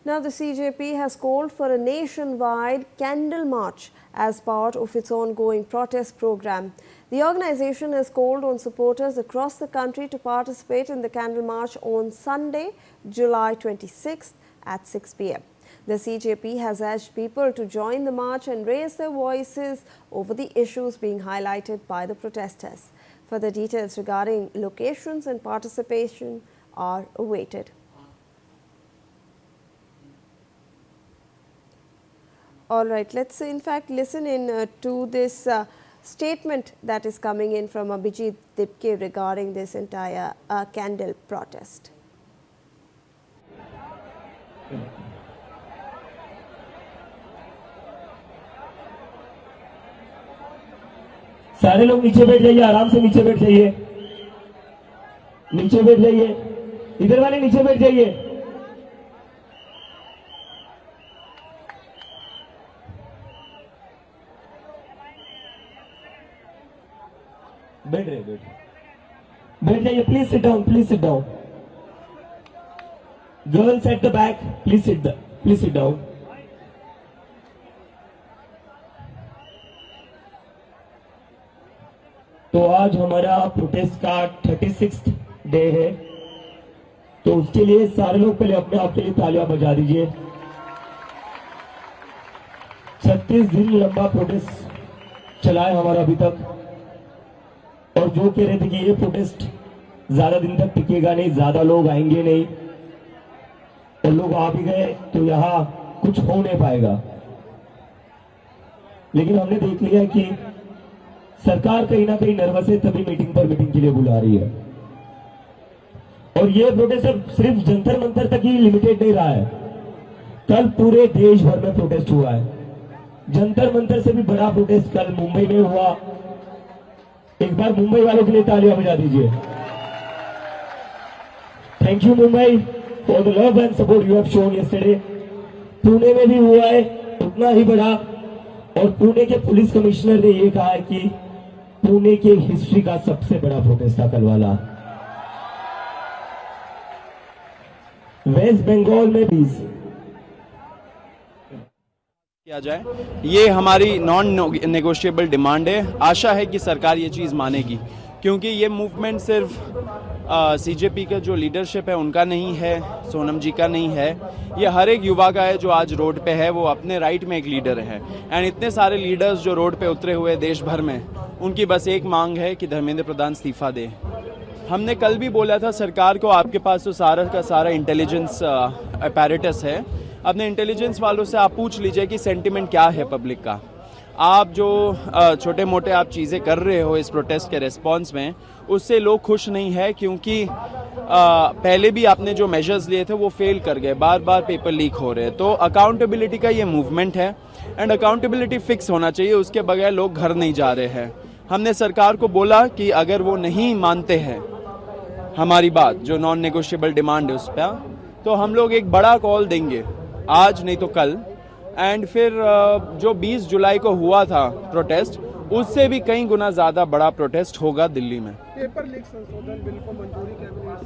Now, the CJP has called for a nationwide candle march as part of its ongoing protest program. The organization has called on supporters across the country to participate in the candle march on Sunday, July 26th at 6 p.m. The CJP has urged people to join the march and raise their voices over the issues being highlighted by the protesters. Further details regarding locations and participation are awaited. All right, let's in fact listen in to this statement that is coming in from Abhijit Dipke regarding this entire candle protest. सारे लोग नीचे बैठ जाइए, आराम से नीचे बैठ जाइए, नीचे बैठ जाइए, इधर वाले नीचे बैठ जाइए। बैठ जाइए, please sit down, please sit down. Girls at the back, please sit down. तो आज हमारा प्रोटेस्ट का 36th डे है, तो उसके लिए सारे लोग पहले अपने आप के लिए तालियां बजा दीजिए। 36 दिन लंबा प्रोटेस्ट चला है हमारा अभी तक, और जो कह रहे थे कि ये प्रोटेस्ट ज्यादा दिन तक टिकेगा नहीं, ज्यादा लोग आएंगे नहीं, और लोग आ भी गए तो यहां कुछ हो नहीं पाएगा। लेकिन हमने देख लिया कि सरकार कहीं ना कहीं नर्वस है, तभी मीटिंग के लिए बुला रही है। और ये प्रोटेस्ट अब सिर्फ जंतर मंतर तक ही लिमिटेड नहीं रहा है, कल पूरे देश भर में प्रोटेस्ट हुआ है। जंतर मंतर से भी बड़ा प्रोटेस्ट कल मुंबई में हुआ। एक बार मुंबई वालों के लिए तालियां बजा दीजिए। Thank you Mumbai for the love and support you have shown yesterday. Pune में भी हुआ है उतना ही बड़ा, और पुणे के पुलिस कमिश्नर ने यह कहा है कि पुणे की हिस्ट्री का सबसे बड़ा प्रोटेस्ट था कल वाला। वेस्ट बंगाल में भी किया जाए, ये हमारी नॉन नेगोशिएबल डिमांड है। आशा है कि सरकार ये चीज़ मानेगी, क्योंकि ये मूवमेंट सिर्फ सीजेपी का जो लीडरशिप है उनका नहीं है, सोनम जी का नहीं है, ये हर एक युवा का है जो आज रोड पे है। वो अपने राइट में एक लीडर है, एंड इतने सारे लीडर्स जो रोड पे उतरे हुए देश भर में, उनकी बस एक मांग है कि धर्मेंद्र प्रधान इस्तीफा दे। हमने कल भी बोला था सरकार को, आपके पास तो सारा का सारा इंटेलिजेंस अपैरेटस है, अपने इंटेलिजेंस वालों से आप पूछ लीजिए कि सेंटिमेंट क्या है पब्लिक का। आप जो छोटे मोटे आप चीज़ें कर रहे हो इस प्रोटेस्ट के रिस्पांस में, उससे लोग खुश नहीं है, क्योंकि पहले भी आपने जो मेजर्स लिए थे वो फेल कर गए, बार बार पेपर लीक हो रहे हैं। तो अकाउंटेबिलिटी का ये मूवमेंट है, एंड अकाउंटेबिलिटी फिक्स होना चाहिए, उसके बगैर लोग घर नहीं जा रहे हैं। हमने सरकार को बोला कि अगर वो नहीं मानते हैं हमारी बात, जो नॉन नेगोशिएबल डिमांड है उस पर, तो हम लोग एक बड़ा कॉल देंगे, आज नहीं तो कल। एंड फिर जो 20 जुलाई को हुआ था प्रोटेस्ट, उससे भी कई गुना ज़्यादा बड़ा प्रोटेस्ट होगा दिल्ली में। पेपर लीक संशोधन बिल को मंजूरी कैबिनेट से